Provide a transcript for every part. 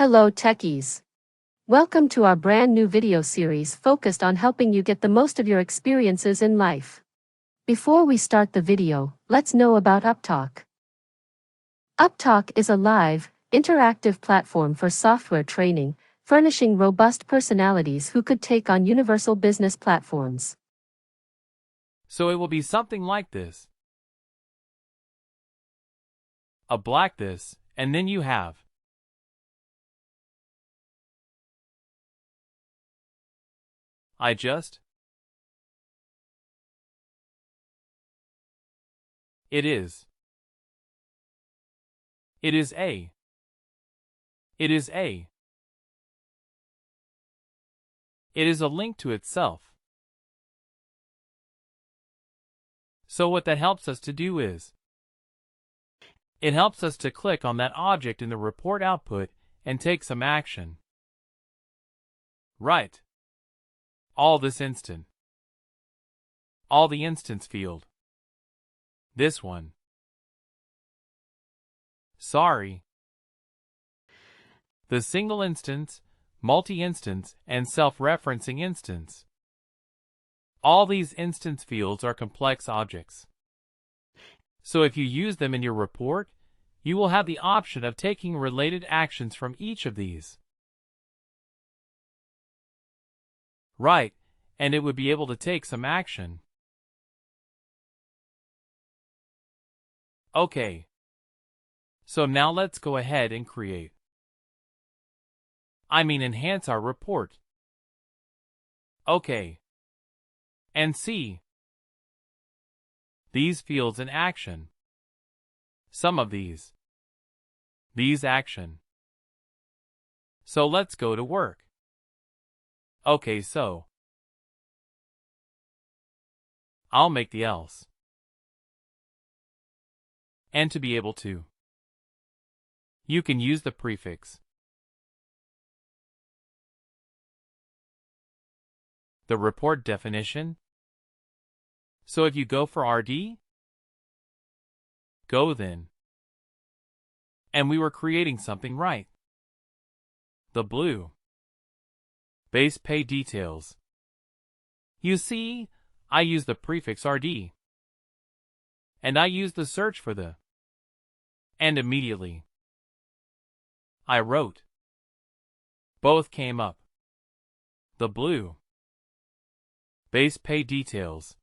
Hello techies. Welcome to our brand new video series focused on helping you get the most of your experiences in life. Before we start the video, let's know about Upptalk. Upptalk is a live, interactive platform for software training, furnishing robust personalities who could take on universal business platforms. So it will be something like this. A black this, and then you have. I just. It is. It is a. It is a. It is a link to itself. So what that helps us to do is, it helps us to click on that object in the report output and take some action. Right. All this instant. All the instance field. This one. Sorry. The single instance, multi-instance, and self-referencing instance. All these instance fields are complex objects. So if you use them in your report, you will have the option of taking related actions from each of these. Right, and it would be able to take some action. Okay. So now let's go ahead and enhance our report. Okay. And see these fields in action. Some of these action. So let's go to work. Okay, so I'll make the else. And to be able to, you can use the prefix. The report definition. So if you go for RD, go then. And we were creating something right. The blue. Base pay details. You see, I use the prefix RD. And I use the search for the. And immediately, I wrote. Both came up. The blue. Base pay details.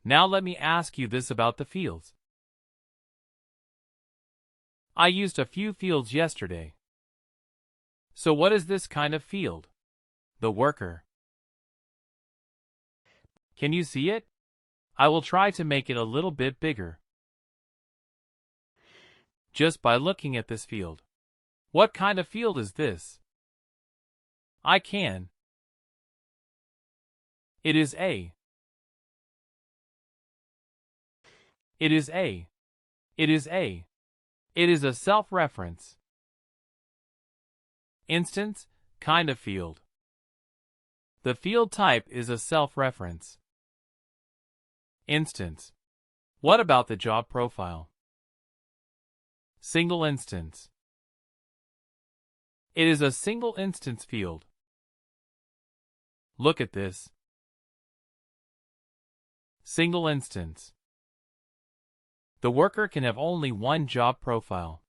Now let me ask you this about the fields. I used a few fields yesterday. So what is this kind of field? The worker. Can you see it? I will try to make it a little bit bigger. Just by looking at this field. What kind of field is this? I can. It is a. It is a. It is a. It is a self-reference. Instance, kind of field. The field type is a self-reference. Instance. What about the job profile? Single instance. It is a single instance field. Look at this. Single instance. The worker can have only one job profile.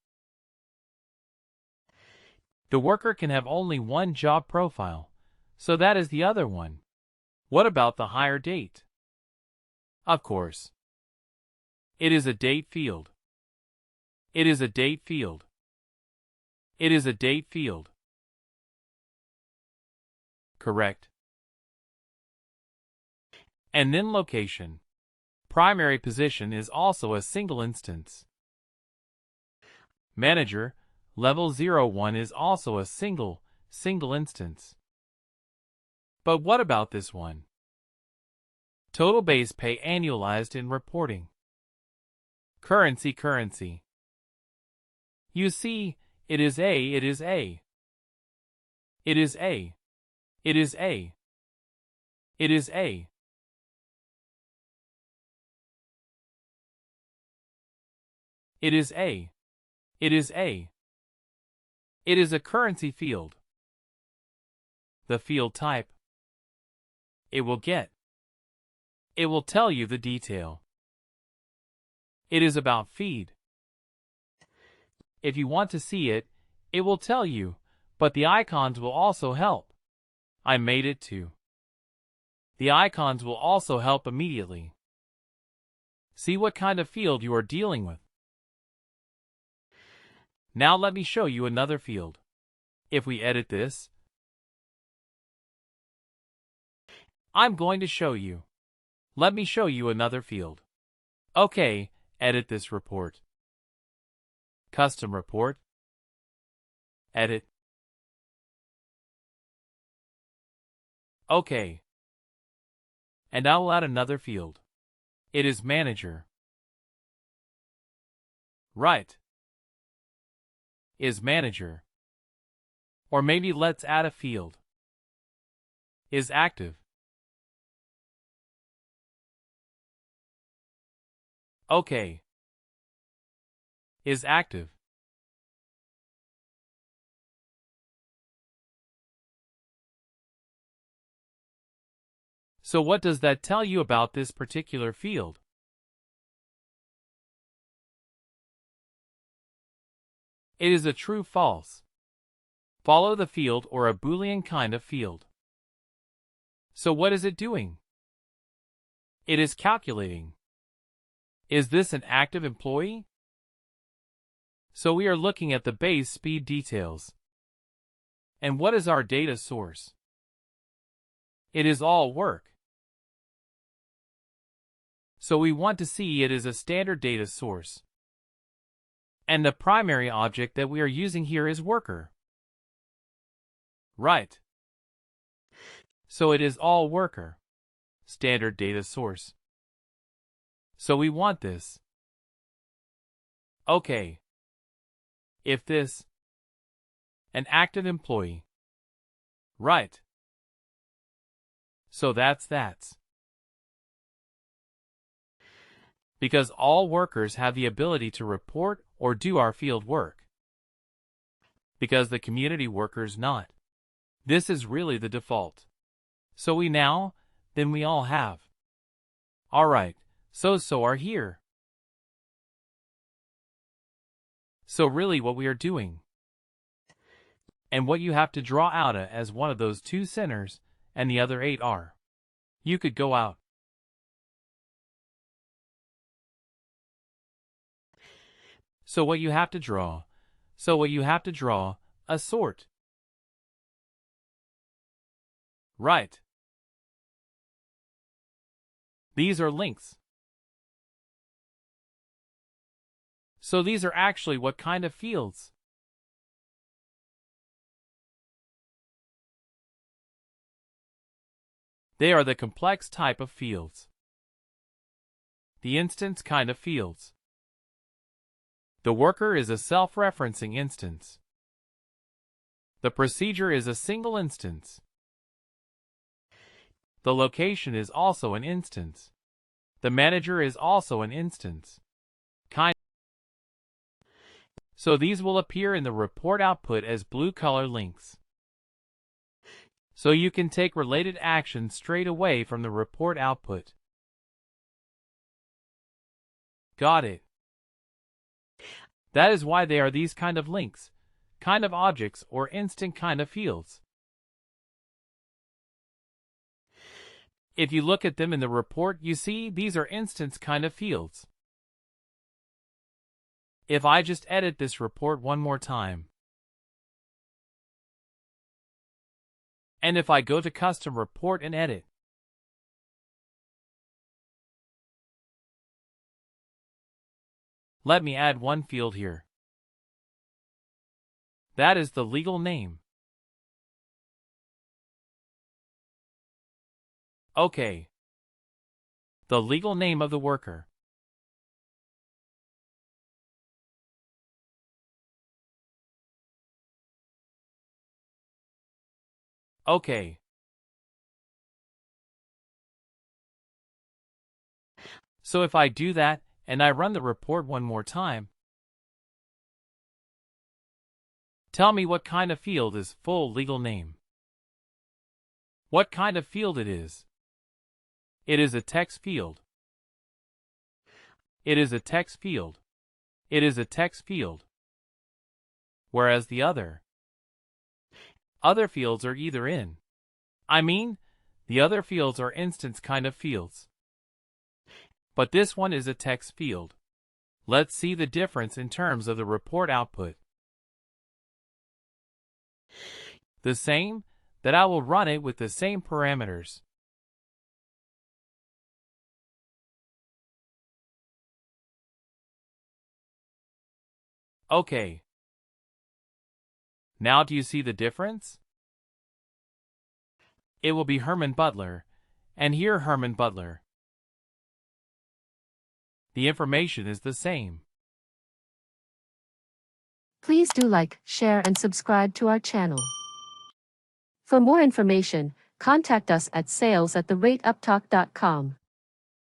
The worker can have only one job profile, so that is the other one. What about the hire date? Of course. It is a date field. It is a date field. It is a date field. Correct. And then location. Primary position is also a single instance. Manager, level 01 is also a single instance. But what about this one? Total base pay annualized in reporting. Currency. You see, it is a. It is a. It is a. It is a. It is a. It is a. It is a. It is a currency field. The field type. It will get. It will tell you the detail. It is about feed. If you want to see it, it will tell you, but the icons will also help. I made it too. The icons will also help immediately. See what kind of field you are dealing with. Now let me show you another field. If we edit this, I'm going to show you. Let me show you another field. Okay, edit this report. Custom report. Edit. Okay. And I will add another field. It is manager. Right. Is manager. Or maybe let's add a field. Is active. Okay. Is active. So what does that tell you about this particular field? It is a true-false. Follow the field or a Boolean kind of field. So what is it doing? It is calculating. Is this an active employee? So we are looking at the base speed details. And what is our data source? It is all work. So we want to see it as a standard data source. And the primary object that we are using here is worker. Right. So it is all worker. Standard data source. So we want this. Okay. If this. An active employee. Right. So that's. Because all workers have the ability to report or do our field work. Because the community workers not. This is really the default. So we all have. Alright, so are here. So really what we are doing. And what you have to draw out as one of those two centers, and the other 8 are. You could go out. So what you have to draw, a sort. Right. These are links. So these are actually what kind of fields? They are the complex type of fields. The instance kind of fields. The worker is a self-referencing instance. The procedure is a single instance. The location is also an instance. The manager is also an instance. So these will appear in the report output as blue color links. So you can take related actions straight away from the report output. Got it. That is why they are these kind of links, kind of objects, or instant kind of fields. If you look at them in the report, you see these are instance kind of fields. If I just edit this report one more time, and if I go to custom report and edit, let me add one field here. That is the legal name. Okay. The legal name of the worker. Okay. So if I do that, and I run the report one more time, Tell me what kind of field is full legal name. What kind of field it is? It is a text field. It is a text field. It is a text field. Whereas the other fields are either in. The other fields are instance kind of fields. But this one is a text field. Let's see the difference in terms of the report output. The same, that I will run it with the same parameters. Okay. Now do you see the difference? It will be Herman Butler, and here Herman Butler. The information is the same. Please do like, share and subscribe to our channel. For more information, contact us at sales@upptalk.com.